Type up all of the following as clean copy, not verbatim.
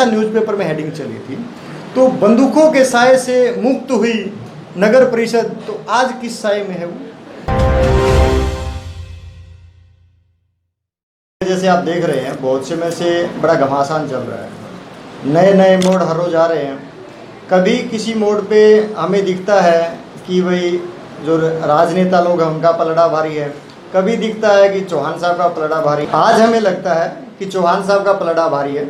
ऐसा न्यूज़पेपर में हेडिंग चली थी। तो बंदूकों के साए से मुक्त हुई नगर परिषद, तो आज किस साए में है वो? जैसे आप देख रहे हैं बहुत से में से बड़ा घमासान चल रहा है, नए नए मोड़ हर रोज आ रहे हैं। कभी किसी मोड़ पे हमें दिखता है कि भाई जो राजनेता लोग हैं उनका पलड़ा भारी है, कभी दिखता है कि चौहान साहब का पलड़ा भारी। आज हमें लगता है कि चौहान साहब का पलड़ा भारी है,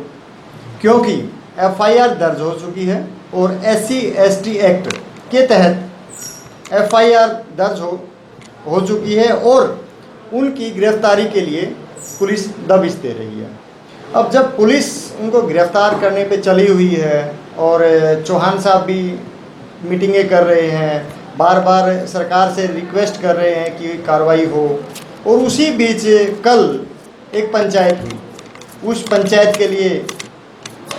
क्योंकि एफआईआर दर्ज हो चुकी है और SC/ST एक्ट के तहत एफआईआर दर्ज हो चुकी है और उनकी गिरफ्तारी के लिए पुलिस दबिश दे रही है। अब जब पुलिस उनको गिरफ्तार करने पे चली हुई है और चौहान साहब भी मीटिंगें कर रहे हैं, बार बार सरकार से रिक्वेस्ट कर रहे हैं कि कार्रवाई हो, और उसी बीच कल एक पंचायत हुई, उस पंचायत के लिए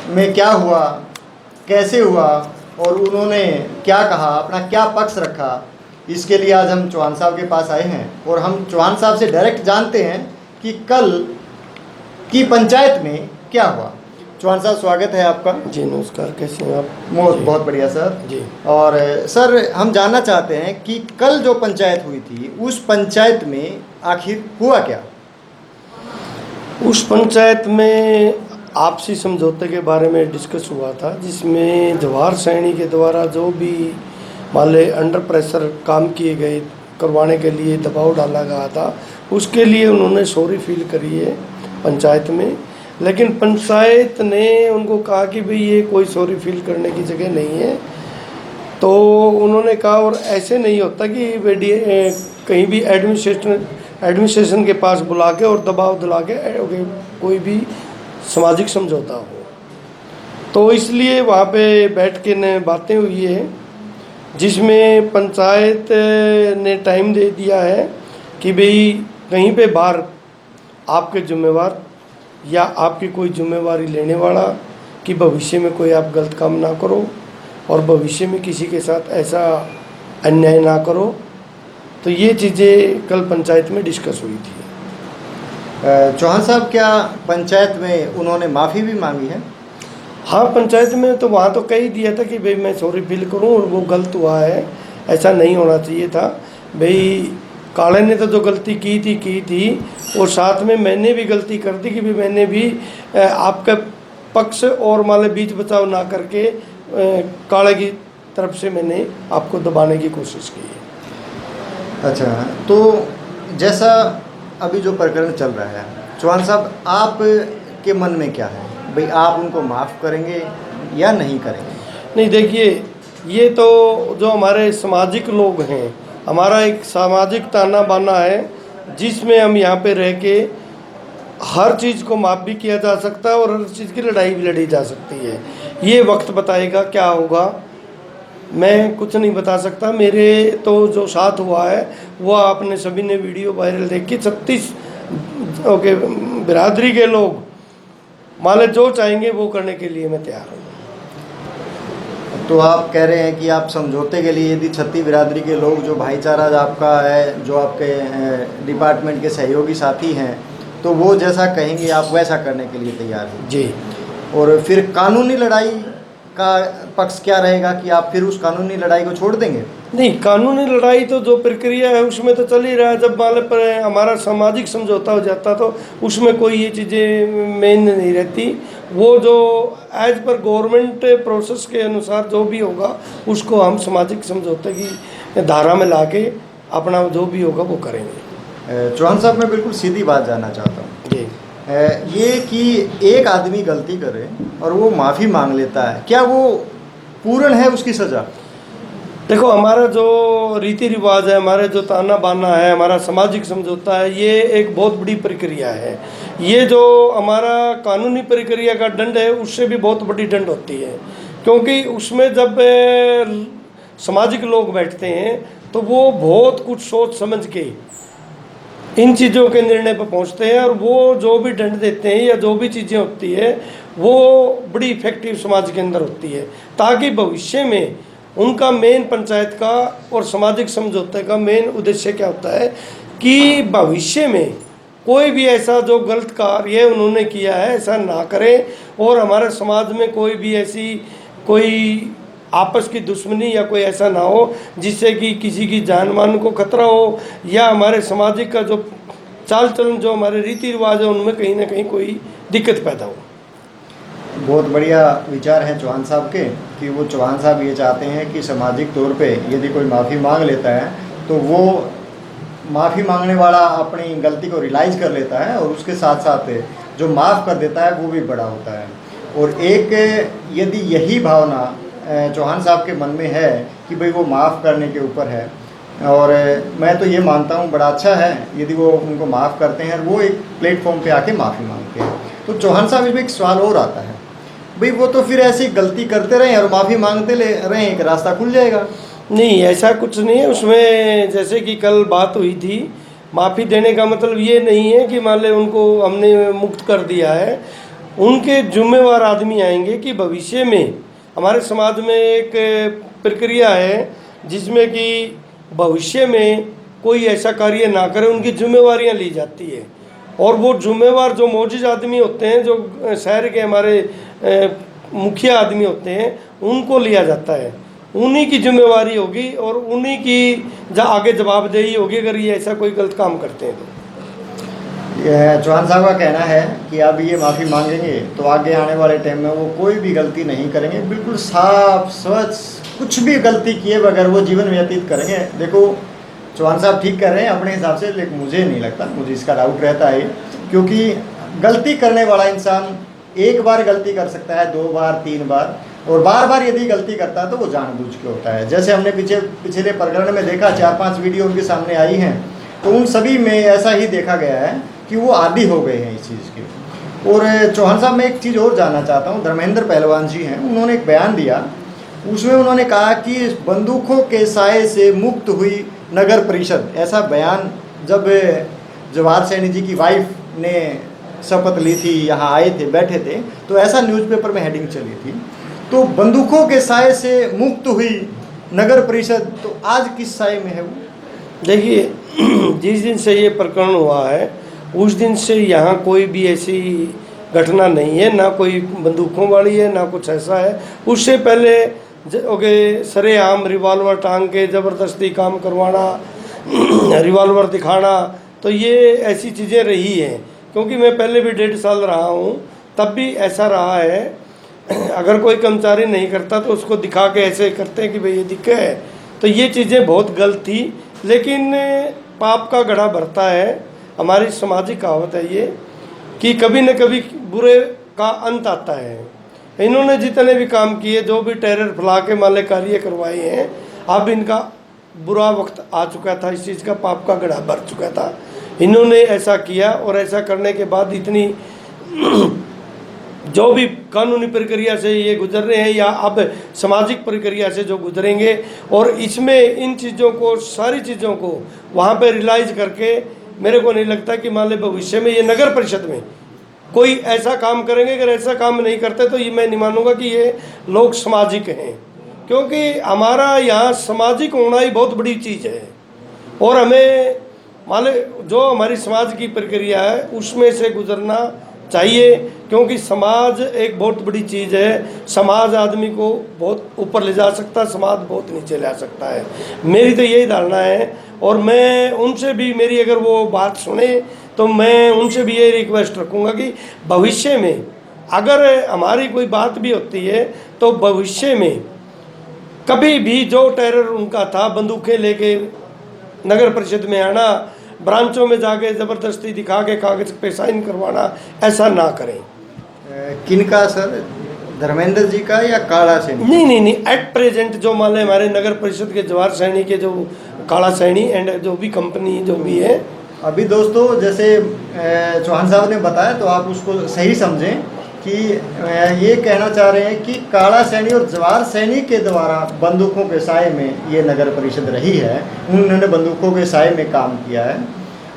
में क्या हुआ, कैसे हुआ और उन्होंने क्या कहा, अपना क्या पक्ष रखा, इसके लिए आज हम चौहान साहब के पास आए हैं और हम चौहान साहब से डायरेक्ट जानते हैं कि कल की पंचायत में क्या हुआ। चौहान साहब स्वागत है आपका। जी नमस्कार, कैसे हैं आप? बहुत बढ़िया सर जी। और सर हम जानना चाहते हैं कि कल जो पंचायत हुई थी उस पंचायत में आखिर हुआ क्या? उस पंचायत में आपसी समझौते के बारे में डिस्कस हुआ था, जिसमें जवाहर सैनी के द्वारा जो भी माले अंडर प्रेशर काम किए गए करवाने के लिए दबाव डाला गया था, उसके लिए उन्होंने सॉरी फील करी है पंचायत में। लेकिन पंचायत ने उनको कहा कि भाई ये कोई सॉरी फील करने की जगह नहीं है। तो उन्होंने कहा और ऐसे नहीं होता कि कहीं भी एडमिनिस्ट्रेशन के पास बुला के और दबाव दिला के कोई भी सामाजिक समझौता हो। तो इसलिए वहाँ पे बैठ के न बातें हुई है, जिसमें पंचायत ने टाइम दे दिया है कि भाई कहीं पे बाहर आपके जिम्मेवार या आपकी कोई जिम्मेवारी लेने वाला कि भविष्य में कोई आप गलत काम ना करो और भविष्य में किसी के साथ ऐसा अन्याय ना करो। तो ये चीज़ें कल पंचायत में डिस्कस हुई थी। चौहान साहब क्या पंचायत में उन्होंने माफ़ी भी मांगी है? हाँ, पंचायत में तो वहाँ तो कह ही दिया था कि भाई मैं सॉरी फील करूँ और वो गलत हुआ है, ऐसा नहीं होना चाहिए था। भाई काले ने तो जो गलती की थी और साथ में मैंने भी गलती कर दी कि भी मैंने भी आपका पक्ष और माले बीच बचाव ना करके काले की तरफ से मैंने आपको दबाने की कोशिश की है। अच्छा, तो जैसा अभी जो प्रकरण चल रहा है, चौहान साहब आप के मन में क्या है? भाई आप उनको माफ़ करेंगे या नहीं करेंगे? नहीं, देखिए ये तो जो हमारे सामाजिक लोग हैं, हमारा एक सामाजिक ताना बाना है, जिसमें हम यहाँ पे रह के हर चीज़ को माफ़ भी किया जा सकता है और हर चीज़ की लड़ाई भी लड़ी जा सकती है। ये वक्त बताएगा क्या होगा, मैं कुछ नहीं बता सकता। मेरे तो जो साथ हुआ है वो आपने सभी ने वीडियो वायरल देखी। 36 बिरादरी के लोग माले जो चाहेंगे वो करने के लिए मैं तैयार हूँ। तो आप कह रहे हैं कि आप समझौते के लिए यदि 36 बिरादरी के लोग, जो भाईचारा आपका है, जो आपके डिपार्टमेंट के सहयोगी साथी हैं, तो वो जैसा कहेंगे आप वैसा करने के लिए तैयार हैं? जी। और फिर कानूनी लड़ाई का पक्ष क्या रहेगा कि आप फिर उस कानूनी लड़ाई को छोड़ देंगे? नहीं, कानूनी लड़ाई तो जो प्रक्रिया है उसमें तो चल ही रहा है। जब मान पर हमारा सामाजिक समझौता हो जाता तो उसमें कोई ये चीज़ें मेन नहीं रहती। वो जो एज पर गवर्नमेंट प्रोसेस के अनुसार जो भी होगा उसको हम सामाजिक समझौते की धारा में ला के अपना जो भी होगा वो करेंगे। चौहान साहब, मैं बिल्कुल सीधी बात जानना चाहता हूँ जी। ये कि एक आदमी गलती करे और वो माफ़ी मांग लेता है, क्या वो पूर्ण है उसकी सज़ा? देखो, हमारा जो रीति रिवाज है, हमारे जो ताना बाना है, हमारा सामाजिक समझौता है, ये एक बहुत बड़ी प्रक्रिया है। ये जो हमारा कानूनी प्रक्रिया का दंड है उससे भी बहुत बड़ी दंड होती है, क्योंकि उसमें जब सामाजिक लोग बैठते हैं तो वो बहुत कुछ सोच समझ के इन चीज़ों के निर्णय पर पहुंचते हैं और वो जो भी दंड देते हैं या जो भी चीज़ें होती है वो बड़ी इफेक्टिव समाज के अंदर होती है, ताकि भविष्य में उनका मेन पंचायत का और सामाजिक समझौते का मेन उद्देश्य क्या होता है कि भविष्य में कोई भी ऐसा जो गलत कार्य उन्होंने किया है ऐसा ना करें, और हमारे समाज में कोई भी ऐसी कोई आपस की दुश्मनी या कोई ऐसा ना हो जिससे कि किसी की जान मान को खतरा हो, या हमारे सामाजिक का जो चाल चलन जो हमारे रीति रिवाज है उनमें कहीं ना कहीं कोई दिक्कत पैदा हो। बहुत बढ़िया विचार हैं चौहान साहब के, कि वो चौहान साहब ये चाहते हैं कि सामाजिक तौर पे यदि कोई माफ़ी मांग लेता है तो वो माफ़ी मांगने वाला अपनी गलती को रियलाइज़ कर लेता है, और उसके साथ साथ जो माफ़ कर देता है वो भी बड़ा होता है। और एक यदि यही भावना चौहान साहब के मन में है कि भाई वो माफ़ करने के ऊपर है, और मैं तो ये मानता हूँ बड़ा अच्छा है यदि वो उनको माफ़ करते हैं और वो एक प्लेटफॉर्म पे आके माफ़ी मांगते हैं। तो चौहान साहब इसमें एक सवाल और आता है, भाई वो तो फिर ऐसी गलती करते रहें और माफ़ी मांगते ले रहें, एक रास्ता खुल जाएगा। नहीं, ऐसा कुछ नहीं है उसमें। जैसे कि कल बात हुई थी, माफ़ी देने का मतलब ये नहीं है कि मान ले उनको हमने मुक्त कर दिया है। उनके जिम्मेवार आदमी आएंगे कि भविष्य में हमारे समाज में एक प्रक्रिया है जिसमें कि भविष्य में कोई ऐसा कार्य ना करे, उनकी जिम्मेवारियां ली जाती है। और वो जिम्मेवार जो मौजूद आदमी होते हैं, जो शहर के हमारे मुखिया आदमी होते हैं, उनको लिया जाता है। उन्हीं की जिम्मेवारी होगी और उन्हीं की आगे जवाबदेही होगी अगर ये ऐसा कोई गलत काम करते हैं तो। चौहान साहब का कहना है कि अब ये माफ़ी मांगेंगे तो आगे आने वाले टाइम में वो कोई भी गलती नहीं करेंगे, बिल्कुल साफ स्वच्छ, कुछ भी गलती किए बगैर वो जीवन व्यतीत करेंगे। देखो चौहान साहब ठीक कर रहे हैं अपने हिसाब से, लेकिन मुझे नहीं लगता, मुझे इसका डाउट रहता है, क्योंकि गलती करने वाला इंसान एक बार गलती कर सकता है, 2 बार 3 बार, और बार बार यदि गलती करता है तो वो जानबूझ के होता है। जैसे हमने पिछले प्रकरण में देखा, 4-5 वीडियो उनके सामने आई हैं, तो उन सभी में ऐसा ही देखा गया है कि वो आदी हो गए हैं इस चीज़ के। और चौहान साहब मैं एक चीज़ और जानना चाहता हूँ, धर्मेंद्र पहलवान जी हैं, उन्होंने एक बयान दिया, उसमें उन्होंने कहा कि बंदूकों के साए से मुक्त हुई नगर परिषद। ऐसा बयान जब जवाहर सैनी जी की वाइफ ने शपथ ली थी, यहाँ आए थे, बैठे थे, तो ऐसा न्यूज़पेपर में हेडिंग चली थी। तो बंदूकों के साए से मुक्त हुई नगर परिषद, तो आज किस साए में है वो? देखिए, जिस दिन से ये प्रकरण हुआ है उस दिन से यहाँ कोई भी ऐसी घटना नहीं है, ना कोई बंदूकों वाली है, ना कुछ ऐसा है। उससे पहले सरेआम रिवॉल्वर टांग के ज़बरदस्ती काम करवाना, रिवॉल्वर दिखाना, तो ये ऐसी चीज़ें रही हैं। क्योंकि मैं पहले भी 1.5 साल रहा हूँ, तब भी ऐसा रहा है। अगर कोई कर्मचारी नहीं करता तो उसको दिखा के ऐसे करते हैं कि भाई ये दिक्कत है। तो ये चीज़ें बहुत गलत थी, लेकिन पाप का घड़ा भरता है। हमारी सामाजिक कहावत है ये कि कभी न कभी बुरे का अंत आता है। इन्होंने जितने भी काम किए, जो भी टेरर फैला के माले कार्य करवाए हैं, अब इनका बुरा वक्त आ चुका था, इस चीज़ का पाप का घड़ा भर चुका था। इन्होंने ऐसा किया, और ऐसा करने के बाद इतनी जो भी कानूनी प्रक्रिया से ये गुजर रहे हैं या अब सामाजिक प्रक्रिया से जो गुजरेंगे, और इसमें इन चीज़ों को, सारी चीज़ों को वहाँ पे रियलाइज़ करके, मेरे को नहीं लगता कि मान ले भविष्य में ये नगर परिषद में कोई ऐसा काम करेंगे। अगर ऐसा काम नहीं करते तो ये मैं नहीं मानूंगा कि ये लोग सामाजिक हैं, क्योंकि हमारा यहाँ सामाजिक होना ही बहुत बड़ी चीज़ है। और हमें मान ले जो हमारी समाज की प्रक्रिया है उसमें से गुजरना चाहिए, क्योंकि समाज एक बहुत बड़ी चीज़ है। समाज आदमी को बहुत ऊपर ले जा सकता है, समाज बहुत नीचे ले आ सकता है। मेरी तो यही धारणा है, और मैं उनसे भी, मेरी अगर वो बात सुने तो मैं उनसे भी यही रिक्वेस्ट रखूँगा कि भविष्य में अगर हमारी कोई बात भी होती है तो भविष्य में कभी भी जो टेरर उनका था, बंदूकें लेके नगर परिषद में आना, ब्रांचों में जाके ज़बरदस्ती दिखा के कागज़ पे साइन करवाना, ऐसा ना करें। किनका सर, धर्मेंद्र जी का या काला सैनी? नहीं, एट प्रेजेंट जो मान लें हमारे नगर परिषद के जवाहर सैनी के, जो काला सैनी एंड जो भी कंपनी जो भी है। अभी दोस्तों जैसे चौहान साहब ने बताया, तो आप उसको सही समझें कि ये कहना चाह रहे हैं कि काला सैनी और जवाहर सैनी के द्वारा बंदूकों के साए में ये नगर परिषद रही है, उन्होंने बंदूकों के साए में काम किया है।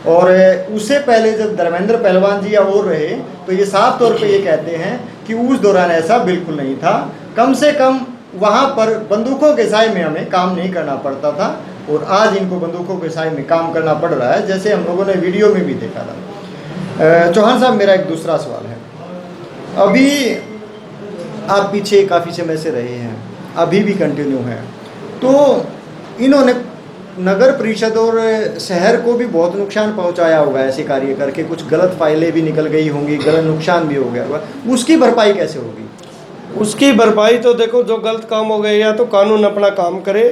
और उससे पहले जब धर्मेंद्र पहलवान जी या और रहे, तो ये साफ तौर पे ये कहते हैं कि उस दौरान ऐसा बिल्कुल नहीं था। कम से कम वहाँ पर बंदूकों के साए में हमें काम नहीं करना पड़ता था, और आज इनको बंदूकों के साए में काम करना पड़ रहा है, जैसे हम लोगों ने वीडियो में भी देखा था। चौहान साहब, मेरा एक दूसरा सवाल है। अभी आप पीछे काफ़ी समय से रहे हैं, अभी भी कंटिन्यू है, तो इन्होंने नगर परिषद और शहर को भी बहुत नुकसान पहुंचाया होगा ऐसे कार्य करके। कुछ गलत फाइलें भी निकल गई होंगी, गलत नुकसान भी हो गया होगा, उसकी भरपाई कैसे होगी? उसकी भरपाई तो देखो, जो गलत काम हो गए या तो कानून अपना काम करे,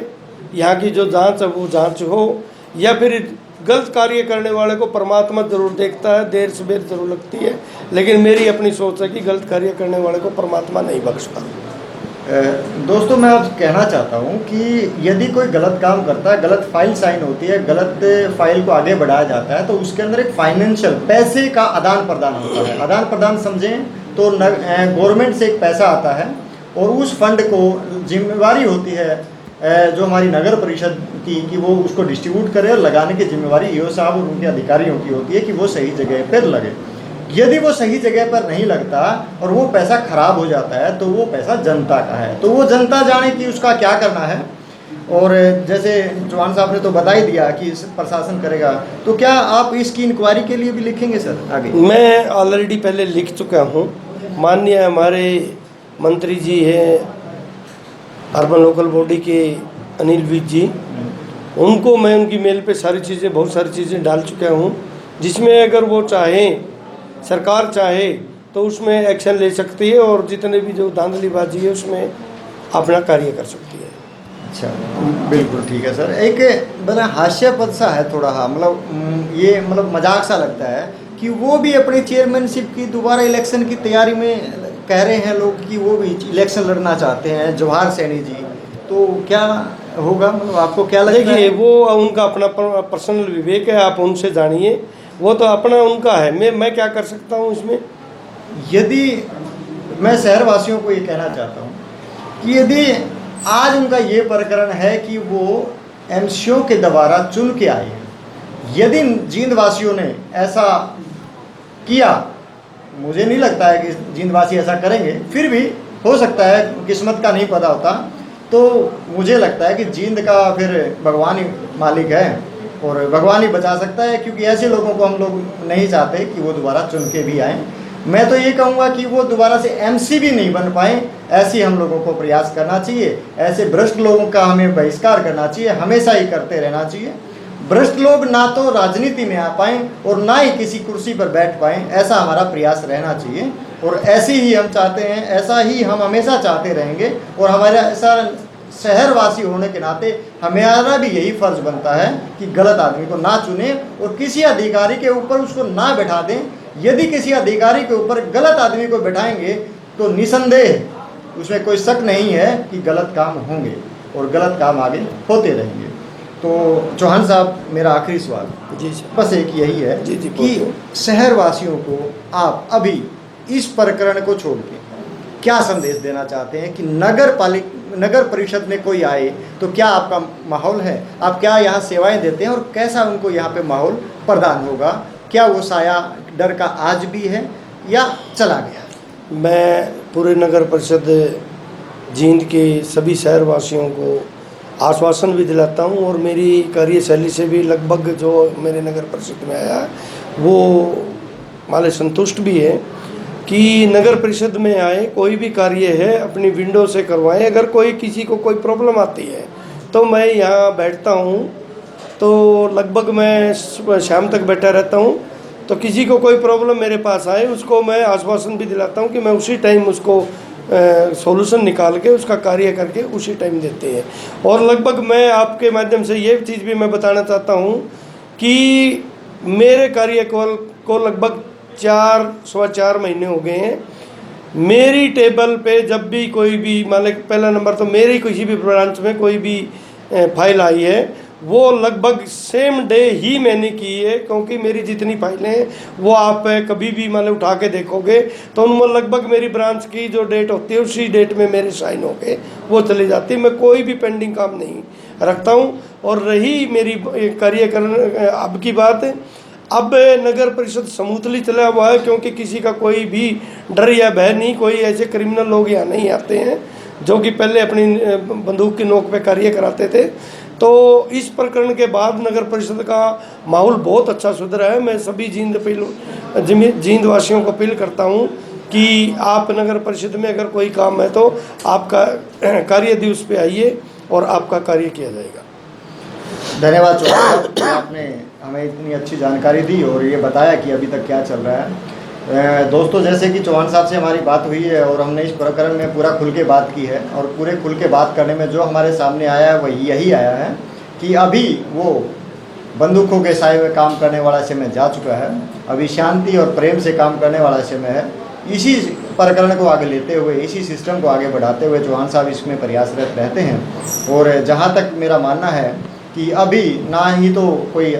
यहाँ की जो जांच है वो जांच हो, या फिर गलत कार्य करने वाले को परमात्मा जरूर देखता है, देर से बेर जरूर लगती है, लेकिन मेरी अपनी सोच है कि गलत कार्य करने वाले को परमात्मा नहीं बख्शता। दोस्तों, मैं अब कहना चाहता हूँ कि यदि कोई गलत काम करता है, गलत फाइल साइन होती है, गलत फाइल को आगे बढ़ाया जाता है, तो उसके अंदर एक फाइनेंशियल पैसे का आदान प्रदान होता है। आदान प्रदान समझें तो गवर्नमेंट से एक पैसा आता है और उस फंड को जिम्मेवारी होती है जो हमारी नगर परिषद की कि वो उसको डिस्ट्रीब्यूट करे, और लगाने की जिम्मेवारी ईओ साहब और उनके अधिकारियों की होती है कि वो सही जगह पर लगे। यदि वो सही जगह पर नहीं लगता और वो पैसा खराब हो जाता है, तो वो पैसा जनता का है, तो वो जनता जाने कि उसका क्या करना है। और जैसे चौहान साहब ने तो बता ही दिया कि प्रशासन करेगा, तो क्या आप इसकी इंक्वायरी के लिए भी लिखेंगे सर आगे? मैं ऑलरेडी पहले लिख चुका हूँ। माननीय हमारे मंत्री जी हैं अर्बन लोकल बॉडी के, अनिल विज जी, उनको मैं उनकी मेल पे सारी चीज़ें, बहुत सारी चीज़ें डाल चुका हूँ, जिसमें अगर वो चाहें, सरकार चाहे तो उसमें एक्शन ले सकती है और जितने भी जो धांधलीबाजी है उसमें अपना कार्य कर सकती है। अच्छा, बिल्कुल ठीक है सर। एक बड़ा हास्यास्पद सा है थोड़ा, हाँ, मतलब ये मतलब मजाक सा लगता है कि वो भी अपनी चेयरमैनशिप की दोबारा इलेक्शन की तैयारी में कह रहे हैं लोग कि वो भी इलेक्शन लड़ना चाहते हैं, जवाहर सैनी जी। तो क्या होगा, मतलब आपको क्या लगता है? देखिए, वो उनका अपना पर्सनल विवेक है, आप उनसे जानिए, वो तो अपना उनका है। मैं क्या कर सकता हूँ इसमें? यदि मैं शहरवासियों को ये कहना चाहता हूँ कि यदि आज उनका ये प्रकरण है कि वो एमसीओ के द्वारा चुन के आए हैं, यदि जींदवासियों ने ऐसा किया, मुझे नहीं लगता है कि जींदवासी ऐसा करेंगे, फिर भी हो सकता है, किस्मत का नहीं पता होता, तो मुझे लगता है कि जींद का फिर भगवान ही मालिक है और भगवान ही बचा सकता है, क्योंकि ऐसे लोगों को हम लोग नहीं चाहते कि वो दोबारा चुन के भी आएँ। मैं तो ये कहूँगा कि वो दोबारा से एमसी भी नहीं बन पाए, ऐसे हम लोगों को प्रयास करना चाहिए। ऐसे भ्रष्ट लोगों का हमें बहिष्कार करना चाहिए, हमेशा ही करते रहना चाहिए। भ्रष्ट लोग ना तो राजनीति में आ पाएँ और ना ही किसी कुर्सी पर बैठ पाएँ, ऐसा हमारा प्रयास रहना चाहिए। और ऐसे ही हम चाहते हैं, ऐसा ही हम हमेशा चाहते रहेंगे। और हमारा ऐसा शहरवासी होने के नाते हमारा भी यही फर्ज बनता है कि गलत आदमी को ना चुने और किसी अधिकारी के ऊपर उसको ना बैठा दें। यदि किसी अधिकारी के ऊपर गलत आदमी को बैठाएंगे तो निसंदेह उसमें कोई शक नहीं है कि गलत काम होंगे और गलत काम आगे होते रहेंगे। तो चौहान साहब, मेरा आखिरी सवाल जी सर, बस एक यही है जी कि शहरवासियों को आप अभी इस प्रकरण को छोड़ के क्या संदेश देना चाहते हैं कि नगर परिषद में कोई आए तो क्या आपका माहौल है, आप क्या यहाँ सेवाएं देते हैं और कैसा उनको यहाँ पे माहौल प्रदान होगा? क्या वो साया डर का आज भी है या चला गया? मैं पूरे नगर परिषद जींद के सभी शहरवासियों को आश्वासन भी दिलाता हूँ और मेरी कार्यशैली से भी लगभग जो मेरे नगर परिषद में आया वो माले संतुष्ट भी है कि नगर परिषद में आए, कोई भी कार्य है अपनी विंडो से करवाएं। अगर किसी को कोई प्रॉब्लम आती है तो मैं यहाँ बैठता हूँ, तो लगभग मैं शाम तक बैठा रहता हूँ। तो किसी को कोई प्रॉब्लम मेरे पास आए, उसको मैं आश्वासन भी दिलाता हूँ कि मैं उसी टाइम उसको सॉल्यूशन निकाल के उसका कार्य करके उसी टाइम देते हैं। और लगभग मैं आपके माध्यम से ये चीज़ भी मैं बताना चाहता हूँ कि मेरे कार्यकाल को लगभग 4-4.25 महीने हो गए हैं। मेरी टेबल पे जब भी कोई भी, मान लें पहला नंबर तो मेरी किसी भी ब्रांच में कोई भी फाइल आई है वो लगभग सेम डे ही मैंने की है, क्योंकि मेरी जितनी फाइलें हैं वो आप कभी भी मान लो उठा के देखोगे तो उनमें लगभग मेरी ब्रांच की जो डेट होती है उसी डेट में मेरे साइन होके वो चली जाती है। मैं कोई भी पेंडिंग काम नहीं रखता हूँ। और रही मेरी कार्यकरण अब की बात, अब नगर परिषद स्मूथली चला हुआ है, क्योंकि किसी का कोई भी डर या भय नहीं, कोई ऐसे क्रिमिनल लोग यहाँ नहीं आते हैं जो कि पहले अपनी बंदूक की नोक पे कार्य कराते थे। तो इस प्रकरण के बाद नगर परिषद का माहौल बहुत अच्छा सुधरा है। मैं सभी जींद वासियों को अपील करता हूँ कि आप नगर परिषद में अगर कोई काम है तो आपका कार्य दिवस पे आइए और आपका कार्य किया जाएगा। धन्यवाद चौहान साहब, आपने हमें इतनी अच्छी जानकारी दी और ये बताया कि अभी तक क्या चल रहा है। दोस्तों, जैसे कि चौहान साहब से हमारी बात हुई है और हमने इस प्रकरण में पूरा खुल के बात की है, और पूरे खुल के बात करने में जो हमारे सामने आया है वही यही आया है कि अभी वो बंदूकों के साए में काम करने वाला समय जा चुका है। अभी शांति और प्रेम से काम करने वाला समय है। इसी प्रकरण को आगे लेते हुए, इसी सिस्टम को आगे बढ़ाते हुए चौहान साहब इसमें प्रयासरत रहते हैं। और जहाँ तक मेरा मानना है कि अभी ना ही तो कोई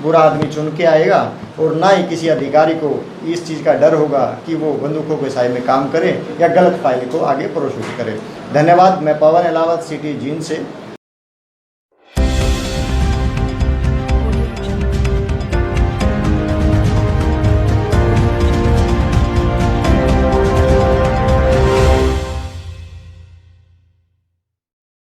बुरा आदमी चुन के आएगा और ना ही किसी अधिकारी को इस चीज़ का डर होगा कि वो बंदूकों के साए में काम करे या गलत फाइल को आगे प्रोसेस करे। धन्यवाद। मैं पवन अहलावत, सिटी जींद से।